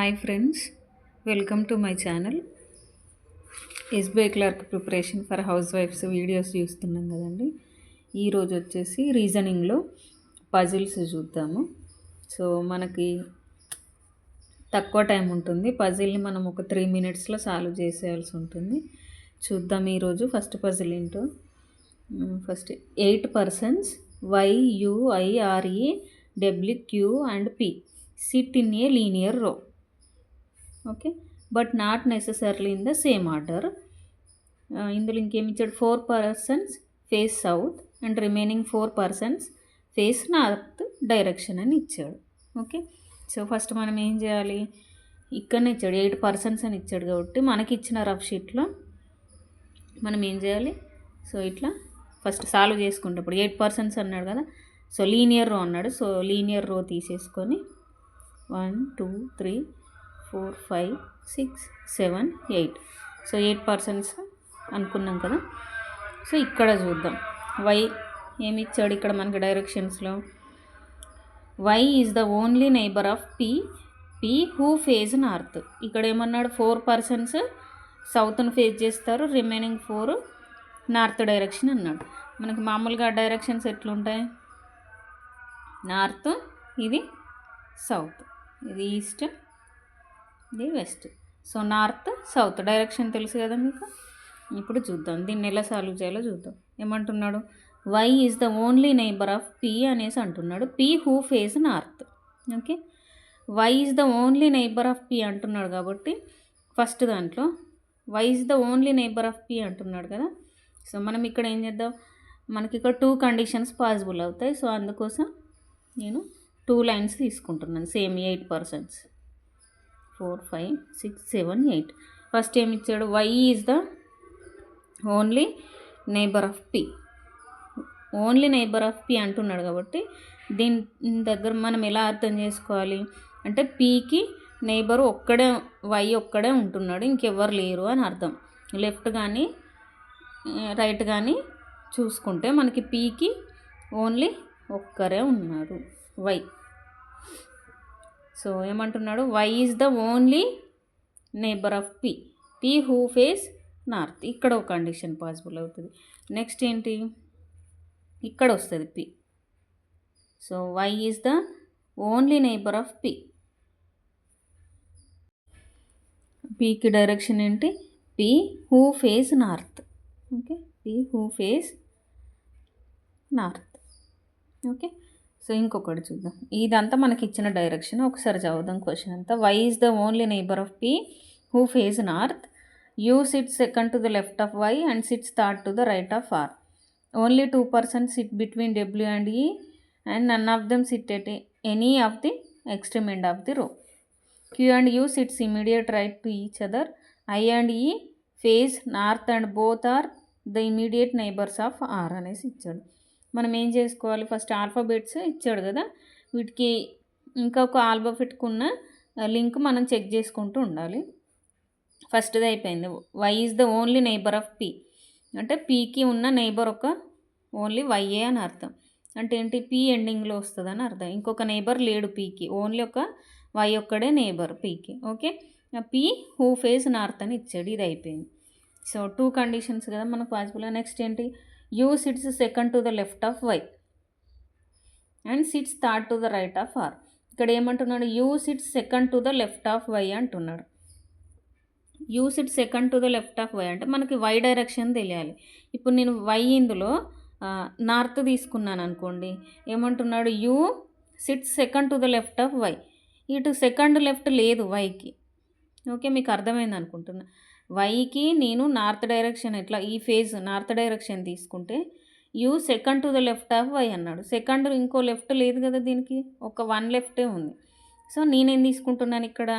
Hi friends, welcome to my channel. SBI clerk preparation for హౌస్ వైఫ్స్ videos చూస్తున్నాం కదండి. ఈరోజు వచ్చేసి రీజనింగ్లో పజిల్స్ చూద్దాము. సో మనకి తక్కువ టైం ఉంటుంది. పజిల్ని మనం ఒక 3 minutesలో సాల్వ్ చేసేయాల్సి ఉంటుంది. చూద్దాం ఈరోజు ఫస్ట్ పజిల్ ఏంటో. First 8 persons YUIRE WQ and P sit in a linear row. Okay, but not necessarily in the same order. ఇందులో ఇంకేమి ఇచ్చాడు, 4 persons face south and remaining 4 persons face north direction అని ఇచ్చాడు. Okay, so first మనం ఏం చేయాలి, ఇక్కడనే ఇచ్చాడు 8 persons అని ఇచ్చాడు కాబట్టి మనకి ఇచ్చిన రఫ్ షీట్లో మనం ఏం చేయాలి, సో ఇట్లా ఫస్ట్ సాల్వ్ చేసుకుంటే ఇప్పుడు 8 persons అన్నాడు కదా, సో లీనియర్ రో అన్నాడు. సో లీనియర్ రో తీసేసుకొని 1 2 3 4 5 6 7 8, సో 8 persons అనుకున్నాం కదా. సో ఇక్కడ చూద్దాం, వై ఏమి ఇచ్చాడు ఇక్కడ మనకి డైరెక్షన్స్లో. Y is the only neighbour of P who phase north. ఇక్కడ ఏమన్నాడు, 4 persons సౌత్ను ఫేస్ చేస్తారు, రిమైనింగ్ 4 నార్త్ డైరెక్షన్ అన్నాడు. మనకి మామూలుగా డైరెక్షన్స్ ఎట్లుంటాయి, నార్త్, ఇది సౌత్, ఇది ఈస్ట్, ఇది west. So north south direction తెలుసు కదా మీకు. ఇప్పుడు చూద్దాం దీన్ని ఎలా సాల్వ్ చేయాలో చూద్దాం. ఏమంటున్నాడు, Y is the only neighbour of P అనేసి అంటున్నాడు, P who phase north. Okay, Y is the only neighbour of P అంటున్నాడు కాబట్టి ఫస్ట్ దాంట్లో Y is the only neighbour of P అంటున్నాడు కదా. సో మనం ఇక్కడ ఏం చేద్దాం, మనకి ఇక్కడ 2 conditions పాసిబుల్ అవుతాయి. సో అందుకోసం నేను 2 lines తీసుకుంటున్నాను, సేమ్ 8 persons 4 5 6 7 8. ఫస్ట్ ఏమి ఇచ్చాడు, Y is the only neighbour of P. Only neighbour of P అంటున్నాడు కాబట్టి దీని దగ్గర మనం ఎలా అర్థం చేసుకోవాలి అంటే, పీకి నైబర్ ఒక్కడే, వై ఒక్కడే ఉంటున్నాడు, ఇంకెవ్వరు లేరు అని అర్థం. లెఫ్ట్ కానీ రైట్ కానీ చూసుకుంటే మనకి పీకి ఓన్లీ ఒక్కరే ఉన్నారు, వై. సో ఏమంటున్నాడు, Y is the only neighbour of P who face north. ఇక్కడ ఒక కండిషన్ పాసిబుల్ అవుతుంది. నెక్స్ట్ ఏంటి, ఇక్కడ వస్తుంది P. So Y is the only neighbour of పీకి డైరెక్షన్ ఏంటి, P who face north. Okay, P who face north. Okay, so ఇంకొకటి చూద్దాం. ఇదంతా మనకి ఇచ్చిన డైరెక్షన్, ఒకసారి చదువుదాం క్వశ్చన్ అంతా. Y is the only neighbour of P who phase north. U sit second to the left of Y and sits third to the right of R. Only 2 persons sit between W and E and none of them sit at any of the extreme end of the row. Q and U sits immediate right to each other. I and E phase north and both are the immediate neighbours of R అనేసి ఇచ్చాడు. మనం ఏం చేసుకోవాలి, first alphabets ఇచ్చాడు కదా, వీటికి ఇంకొక ఆల్ఫాబెట్కి ఉన్న లింక్ మనం చెక్ చేసుకుంటూ ఉండాలి. ఫస్ట్ది అయిపోయింది, Y is the only neighbour of P అంటే పీకి ఉన్న నైబర్ ఒక ఓన్లీ వైఏ అని అర్థం. అంటే ఏంటి, పీ ఎండింగ్లో వస్తుందని అర్థం. ఇంకొక నైబర్ లేడు పీకి, ఓన్లీ ఒక వై ఒక్కడే నైబర్ పీకి. Okay, P who face north అని ఇచ్చాడు, ఇది అయిపోయింది. సో 2 conditions కదా మనకు పాసిబుల్. నెక్స్ట్ ఏంటి, U sits second to the left of Y and sits third to the right of R. ఇక్కడ ఏమంటున్నాడు, U sits second to the left of Y అంటున్నాడు. U sit second to the left of Y అంటే మనకి why direction తెలియాలి. ఇప్పుడు నేను why ఇందులో north తీసుకున్నాను అనుకోండి, ఏమంటున్నాడు, U sit second to the left of Y. ఇటు సెకండ్ లెఫ్ట్ లేదు వైకి. ఓకే, మీకు అర్థమైంది అనుకుంటున్నా. వైకి నేను నార్త్ డైరెక్షన్ ఎట్లా, ఈ ఫేజ్ నార్త్ డైరెక్షన్ తీసుకుంటే U second to the left of Y అన్నాడు. సెకండ్ ఇంకో లెఫ్ట్ లేదు కదా, దీనికి ఒక 1 లెఫ్టే ఉంది. సో నేనేం తీసుకుంటున్నాను, ఇక్కడ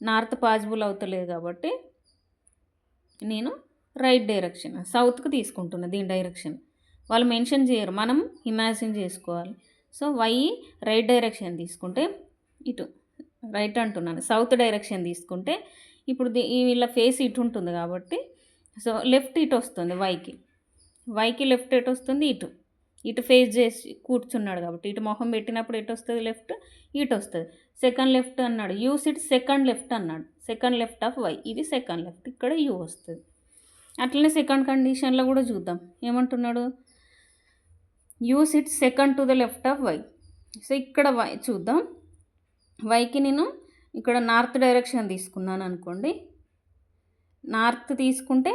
నార్త్ పాసిబుల్ అవుతలేదు కాబట్టి నేను రైట్ డైరెక్షన్ సౌత్కి తీసుకుంటున్నాను. దీని డైరెక్షన్ వాళ్ళు మెన్షన్ చేయరు, మనం ఇమాజిన్ చేసుకోవాలి. సో వై రైట్ డైరెక్షన్ తీసుకుంటే ఇటు రైట్ అంటున్నాను, సౌత్ డైరెక్షన్ తీసుకుంటే ఇప్పుడు వీళ్ళ ఫేస్ ఇటు ఉంటుంది కాబట్టి సో లెఫ్ట్ ఇటు వస్తుంది, వైకి లెఫ్ట్ ఎటు వస్తుంది, ఇటు. ఇటు ఫేస్ చేసి కూర్చున్నాడు కాబట్టి ఇటు మొహం పెట్టినప్పుడు ఎటు వస్తుంది లెఫ్ట్, ఇటు వస్తుంది. సెకండ్ లెఫ్ట్ అన్నాడు, యూ సిట్ సెకండ్ లెఫ్ట్ అన్నాడు, సెకండ్ లెఫ్ట్ ఆఫ్ వై, ఇది సెకండ్ లెఫ్ట్, ఇక్కడ యూ వస్తుంది. అట్లనే సెకండ్ కండిషన్లో కూడా చూద్దాం. ఏమంటున్నాడు, U sit second to the left of Y. So ఇక్కడ వై చూద్దాం. వైకి నేను ఇక్కడ నార్త్ డైరెక్షన్ తీసుకున్నాను అనుకోండి. నార్త్ తీసుకుంటే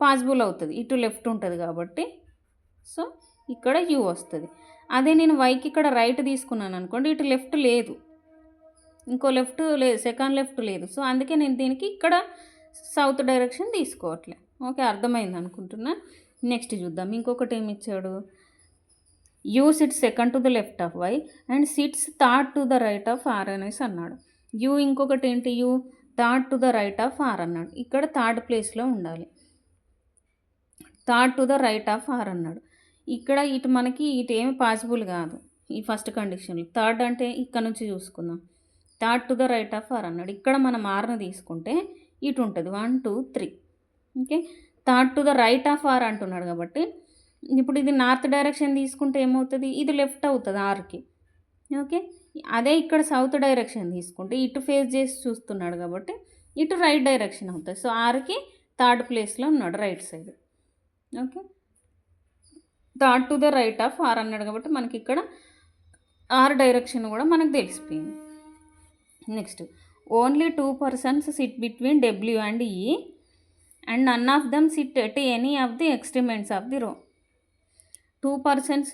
పాసిబుల్ అవుతుంది, ఇటు లెఫ్ట్ ఉంటుంది కాబట్టి. సో ఇక్కడ యూ వస్తుంది. అదే నేను వైకి ఇక్కడ రైట్ తీసుకున్నాను అనుకోండి, ఇటు లెఫ్ట్ లేదు, ఇంకో లెఫ్ట్ లేదు, సెకండ్ లెఫ్ట్ లేదు. సో అందుకే నేను దీనికి ఇక్కడ సౌత్ డైరెక్షన్ తీసుకోవట్లే. ఓకే, అర్థమైంది అనుకుంటున్నా. నెక్స్ట్ చూద్దాం. ఇంకొకటి ఏమి ఇచ్చాడు, U sits second to the left of Y and sits third to the right of R అనేసి అన్నాడు. యూ ఇంకొకటి ఏంటి, U third to the right of R అన్నాడు. ఇక్కడ థర్డ్ ప్లేస్లో ఉండాలి, third to the right of R అన్నాడు. ఇక్కడ ఇటు మనకి ఇటు ఏమి పాసిబుల్ కాదు ఈ ఫస్ట్ కండిషన్లో. థర్డ్ అంటే ఇక్కడ నుంచి చూసుకుందాం, third to the right of R అన్నాడు. ఇక్కడ మనం ఆర్ని తీసుకుంటే ఇటు ఉంటుంది 1 2 3. Okay, third to the right of R అంటున్నాడు కాబట్టి ఇప్పుడు ఇది నార్త్ డైరెక్షన్ తీసుకుంటే ఏమవుతుంది, ఇది లెఫ్ట్ అవుతుంది ఆర్కి. ఓకే, అదే ఇక్కడ సౌత్ డైరెక్షన్ తీసుకుంటే ఇటు ఫేస్ చేసి చూస్తున్నాడు కాబట్టి ఇటు రైట్ డైరెక్షన్ అవుతుంది. సో ఆర్కి థర్డ్ ప్లేస్లో ఉన్నాడు right side. Okay, third to the right of R అన్నాడు కాబట్టి మనకి ఇక్కడ ఆర్ డైరెక్షన్ కూడా మనకు తెలిసిపోయింది. Next, only 2 persons sit between W and E and none of them sit at any of the extreme ends of the row. 2 persons,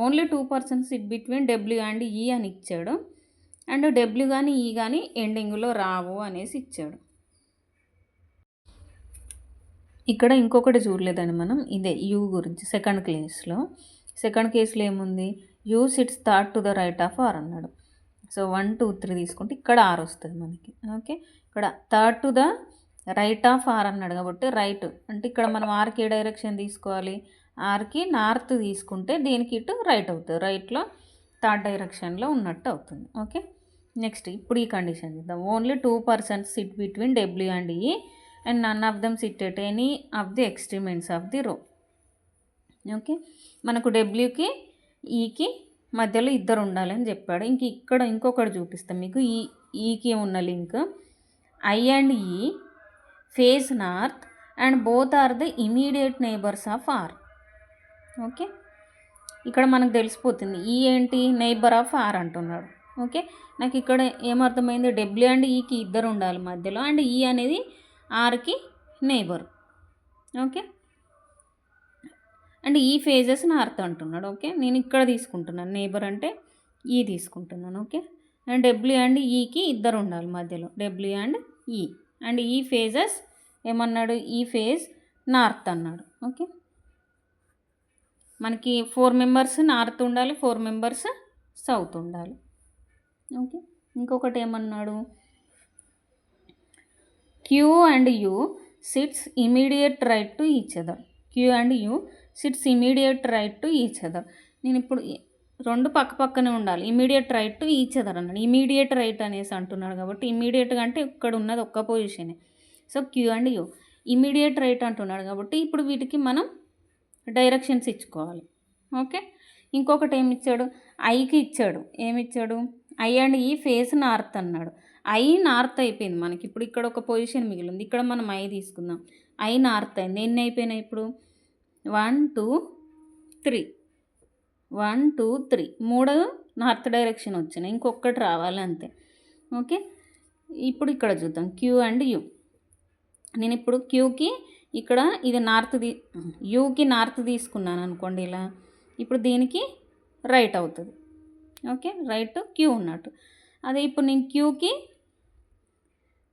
only 2 persons sit between W and E అని ఇచ్చాడు. And W కానీ ఈ కానీ ఎండింగ్లో రావు అనేసి ఇచ్చాడు. ఇక్కడ ఇంకొకటి చూడలేదని మనం, ఇదే యూ గురించి. సెకండ్ కేసులో ఏముంది, U sits third to the right of R అన్నాడు. సో 1 2 3 తీసుకుంటే ఇక్కడ ఆర్ వస్తుంది మనకి. ఓకే, ఇక్కడ third to the right of R అన్నాడు కాబట్టి రైట్ అంటే ఇక్కడ మనం ఆర్కి ఏ డైరెక్షన్ తీసుకోవాలి, ఆర్కి నార్త్ తీసుకుంటే దీనికి ఇటు రైట్ అవుతుంది, రైట్లో థర్డ్ డైరెక్షన్లో ఉన్నట్టు అవుతుంది. ఓకే, నెక్స్ట్ ఇప్పుడు ఈ కండిషన్ చూద్దాం. Only 2 persons sit between W and E and none of them sit at any of the extreme ends of the row. Okay, మనకు డబ్ల్యూకి ఈకి మధ్యలో ఇద్దరు ఉండాలని చెప్పాడు. ఇక్కడ ఇంకొకటి చూపిస్తాం మీకు. ఈకి ఉన్న link, I and E face north and both are the immediate neighbours of R. Okay, ఇక్కడ మనకు తెలిసిపోతుంది ఈ ఏంటి, నైబర్ ఆఫ్ ఆర్ అంటున్నాడు. ఓకే, నాకు ఇక్కడ ఏమర్థమైంది, డబ్ల్యూ అండ్ ఈకి ఇద్దరు ఉండాలి మధ్యలో, అండ్ ఈ అనేది ఆర్కి నైబర్. ఓకే, అండ్ ఈ ఫేజెస్ నార్త్ అంటున్నాడు. ఓకే, నేను ఇక్కడ తీసుకుంటున్నాను, నైబర్ అంటే ఈ తీసుకుంటున్నాను. ఓకే, అండ్ డబ్ల్యూ అండ్ ఈకి ఇద్దరు ఉండాలి మధ్యలో, డబ్ల్యూ అండ్ ఈ. అండ్ ఈ ఫేజెస్ ఏమన్నాడు, ఈ ఫేజ్ నార్త్ అన్నాడు. ఓకే, మనకి 4 members నార్త్ ఉండాలి, 4 members సౌత్ ఉండాలి. ఓకే, ఇంకొకటి ఏమన్నాడు, Q and U sits immediate right to each other. Q and U sits immediate right to each other. నేను ఇప్పుడు రెండు పక్క పక్కనే ఉండాలి, immediate right to each other అన్నాడు. ఇమీడియట్ రైట్ అనేసి అంటున్నాడు కాబట్టి ఇమీడియట్గా అంటే ఇక్కడ ఉన్నది ఒక్క పొజిషనే. So Q and U immediate right అంటున్నాడు కాబట్టి ఇప్పుడు వీటికి మనం డైరెక్షన్స్ ఇచ్చుకోవాలి. ఓకే, ఇంకొకటి ఏమి ఇచ్చాడు, ఐకి ఇచ్చాడు. ఏమిచ్చాడు, I and E face north అన్నాడు. ఐ నార్త్ అయిపోయింది మనకి, ఇప్పుడు ఇక్కడ ఒక పొజిషన్ మిగిలింది, ఇక్కడ మనం ఐ తీసుకుందాం. ఐ నార్త్ అయింది. ఎన్ని అయిపోయినాయి ఇప్పుడు, 1 2 3, 1 2 3, 3 నార్త్ డైరెక్షన్ వచ్చినాయి, ఇంకొకటి రావాలి అంతే. ఓకే, ఇప్పుడు ఇక్కడ చూద్దాం క్యూ అండ్ యూ. నేను ఇప్పుడు క్యూకి ఇక్కడ ఇది నార్త్ యూకి నార్త్ తీసుకున్నాను అనుకోండి ఇలా, ఇప్పుడు దీనికి రైట్ అవుతుంది. ఓకే, రైట్ క్యూ ఉన్నట్టు. అదే ఇప్పుడు నేను క్యూకి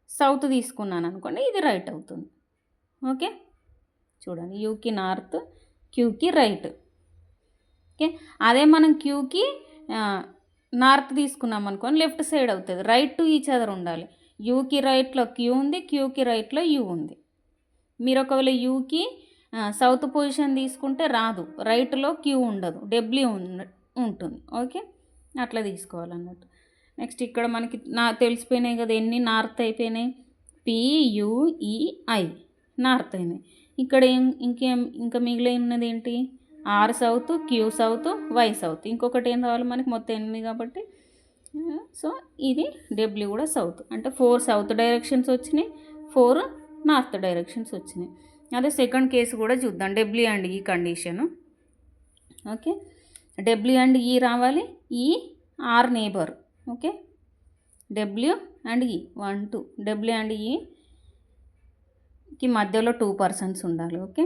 సౌత్ తీసుకున్నాను అనుకోండి, ఇది రైట్ అవుతుంది. ఓకే, చూడండి, యూకి నార్త్, క్యూకి రైట్. ఓకే, అదే మనం క్యూకి నార్త్ తీసుకున్నాం అనుకోండి, లెఫ్ట్ సైడ్ అవుతుంది. రైట్ టు ఈచ్ అదర్ ఉండాలి. యూకి రైట్లో క్యూ ఉంది, క్యూకి రైట్లో యూ ఉంది. మీరు ఒకవేళ యూకి సౌత్ పొజిషన్ తీసుకుంటే రాదు, రైట్లో క్యూ ఉండదు, డబ్ల్యూ ఉంటుంది. ఓకే, అట్లా తీసుకోవాలన్నట్టు. నెక్స్ట్ ఇక్కడ మనకి తెలిసిపోయినాయి కదా, ఎన్ని నార్త్ అయిపోయినాయి, PUEI నార్త్ అయినాయి. ఇక్కడ ఇంకా మిగిలి ఉన్నది ఏంటి, R south, Q south, Y south. ఇంకొకటి ఏం రావాలి మనకి, మొత్తం 8 కాబట్టి సో ఇది డబ్ల్యూ కూడా సౌత్. అంటే 4 సౌత్ డైరెక్షన్స్ వచ్చినాయి, 4 నార్త్ డైరెక్షన్స్ వచ్చినాయి. అదే సెకండ్ కేసు కూడా చూద్దాం. W and E condition. Okay, W and E రావాలి, E R neighbour. Okay, W and E 1 2, W and ఈకి మధ్యలో 2 పర్సన్స్ ఉండాలి. ఓకే,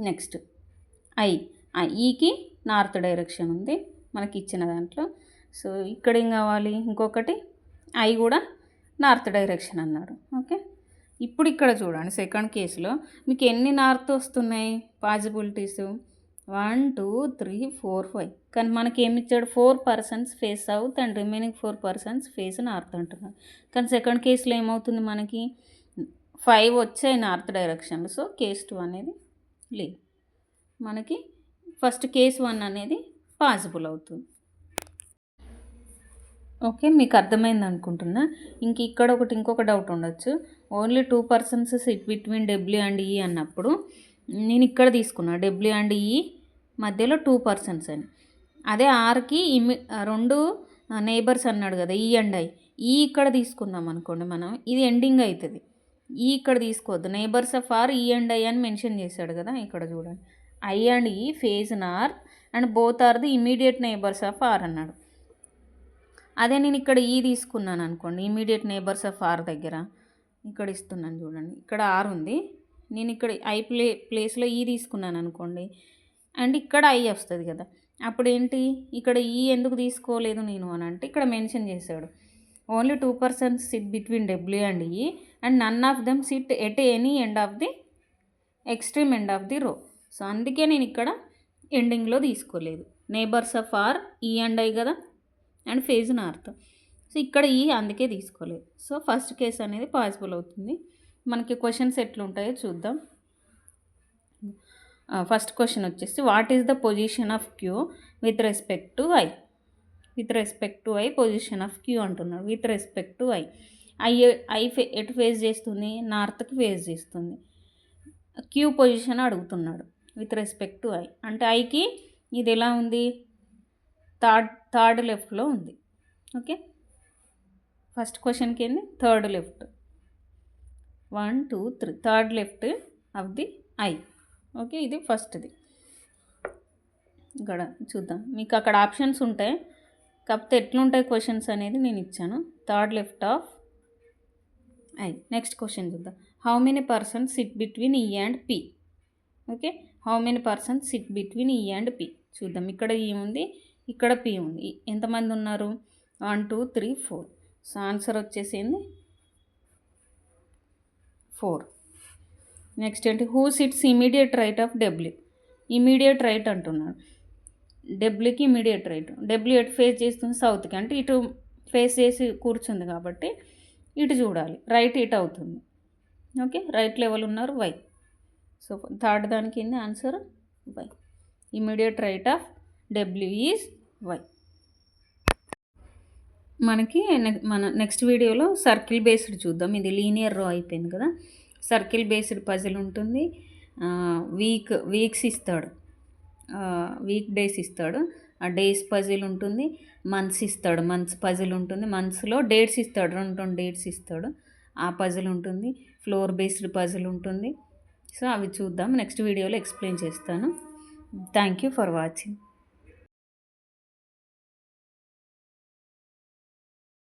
నెక్స్ట్ ఈకి నార్త్ డైరెక్షన్ ఉంది మనకి ఇచ్చిన దాంట్లో. సో ఇక్కడ ఏం కావాలి, ఇంకొకటి ఐ కూడా నార్త్ డైరెక్షన్ అన్నాడు. ఓకే, ఇప్పుడు ఇక్కడ చూడండి సెకండ్ కేసులో మీకు ఎన్ని నార్త్ వస్తున్నాయి పాసిబిలిటీస్, 1 2 3 4 5. కానీ మనకి ఏమి ఇచ్చాడు, 4 persons face south and remaining 4 persons face north అంటున్నాడు. కానీ సెకండ్ కేసులో ఏమవుతుంది, మనకి 5 వచ్చాయి నార్త్ డైరెక్షన్లో. సో కేస్ 2 అనేది లేదు, మనకి ఫస్ట్ కేస్ 1 అనేది పాసిబుల్ అవుతుంది. ఓకే, మీకు అర్థమైంది అనుకుంటున్నా. ఇక్కడ ఇంకొక డౌట్ ఉండొచ్చు. Only 2 persons sit between W and ఈ అన్నప్పుడు నేను ఇక్కడ తీసుకున్నా డబ్ల్యూ అండ్ ఈ మధ్యలో 2 పర్సన్స్ అని. అదే ఆర్కి 2 నేబర్స్ అన్నాడు కదా, ఈ అండ్ ఐ. ఈ ఇక్కడ తీసుకున్నాం అనుకోండి మనం, ఇది ఎండింగ్ అవుతుంది. ఈ ఇక్కడ తీసుకోవద్దు, neighbours of R E and I అని మెన్షన్ చేశాడు కదా. ఇక్కడ చూడండి, I and E phase north and both are the immediate neighbours of R అన్నాడు. అదే నేను ఇక్కడ ఈ తీసుకున్నాను అనుకోండి, ఇమీడియట్ నేబర్స్ ఆఫ్ ఆర్ దగ్గర ఇక్కడ ఇస్తున్నాను చూడండి, ఇక్కడ ఆర్ ఉంది, నేను ఇక్కడ ఐ ప్లేస్లో ఈ తీసుకున్నాను అనుకోండి, అండ్ ఇక్కడ ఐ వస్తుంది కదా. అప్పుడు ఏంటి, ఇక్కడ ఈ ఎందుకు తీసుకోలేదు నేను అని అంటే ఇక్కడ మెన్షన్ చేశాడు, only 2 persons sit between W and E and none of them sit at any end of the extreme end of the row. So అందుకే నేను ఇక్కడ ఎండింగ్లో తీసుకోలేదు. Neighbours of R E and I కదా, అండ్ ఫేజ్ నార్త్. సో ఇక్కడ ఈ అందుకే తీసుకోలేదు. సో ఫస్ట్ కేసు అనేది పాసిబుల్ అవుతుంది. మనకి క్వశ్చన్స్ ఎట్లుంటాయో చూద్దాం. ఫస్ట్ క్వశ్చన్ వచ్చేసి, what is the position of Q with respect to I. With respect to I position of queue అంటున్నాడు. విత్ రెస్పెక్ట్ టు ఐ, ఎటు ఫేస్ చేస్తుంది, నార్త్కి ఫేస్ చేస్తుంది. క్యూ పొజిషన్ అడుగుతున్నాడు విత్ రెస్పెక్ట్ టు ఐ. అంటే ఐకి ఇది ఎలా ఉంది, థర్డ్ లెఫ్ట్లో ఉంది. ఓకే, ఫస్ట్ క్వశ్చన్కి ఏంది, third left, 1 2 3, third left of the I. Okay, ఇది ఫస్ట్ది. ఇక్కడ చూద్దాం, మీకు అక్కడ ఆప్షన్స్ ఉంటాయి, కాకపోతే ఎట్లుంటాయి క్వశ్చన్స్ అనేది నేను ఇచ్చాను. Third left of I. Next question చూద్దాం, how many persons sit between E and P. Okay, how many persons sit between E and P చూద్దాం. ఇక్కడ ఈ ఉంది, ఇక్కడ పి ఉంది. ఎంతమంది ఉన్నారు, 1 2 3 4. సో ఆన్సర్ వచ్చేసింది 4. నెక్స్ట్ ఏంటి, who sits immediate right of W. Immediate right అంటున్నాడు, డబ్ల్యూకి ఇమీడియట్ రైట్. డబ్ల్యూ ఎటు ఫేస్ చేస్తుంది, సౌత్కి, అంటే ఇటు ఫేస్ చేసి కూర్చుంది కాబట్టి ఇటు చూడాలి, రైట్ ఇటు అవుతుంది. ఓకే, రైట్ లెవెల్ ఉన్నారు వై. సో థర్డ్ దానికి ఏంది answer Y. Immediate right of W is Y. మనకి మన నెక్స్ట్ వీడియోలో సర్కిల్ బేస్డ్ చూద్దాం. ఇది లీనియర్ రో అయిపోయింది కదా. సర్కిల్ బేస్డ్ పజిల్ ఉంటుంది. వీక్స్ ఇస్తాడు, వీక్ డేస్ ఇస్తాడు, ఆ డేస్ పజిల్ ఉంటుంది. మంత్స్ ఇస్తాడు, మంత్స్ పజిల్ ఉంటుంది. మంత్స్లో డేట్స్ ఇస్తాడు, 2 డేట్స్ ఇస్తాడు, ఆ పజిల్ ఉంటుంది. ఫ్లోర్ బేస్డ్ పజిల్ ఉంటుంది. సో అవి చూద్దాం, నెక్స్ట్ వీడియోలో ఎక్స్ప్లెయిన్ చేస్తాను. Thank you for watching.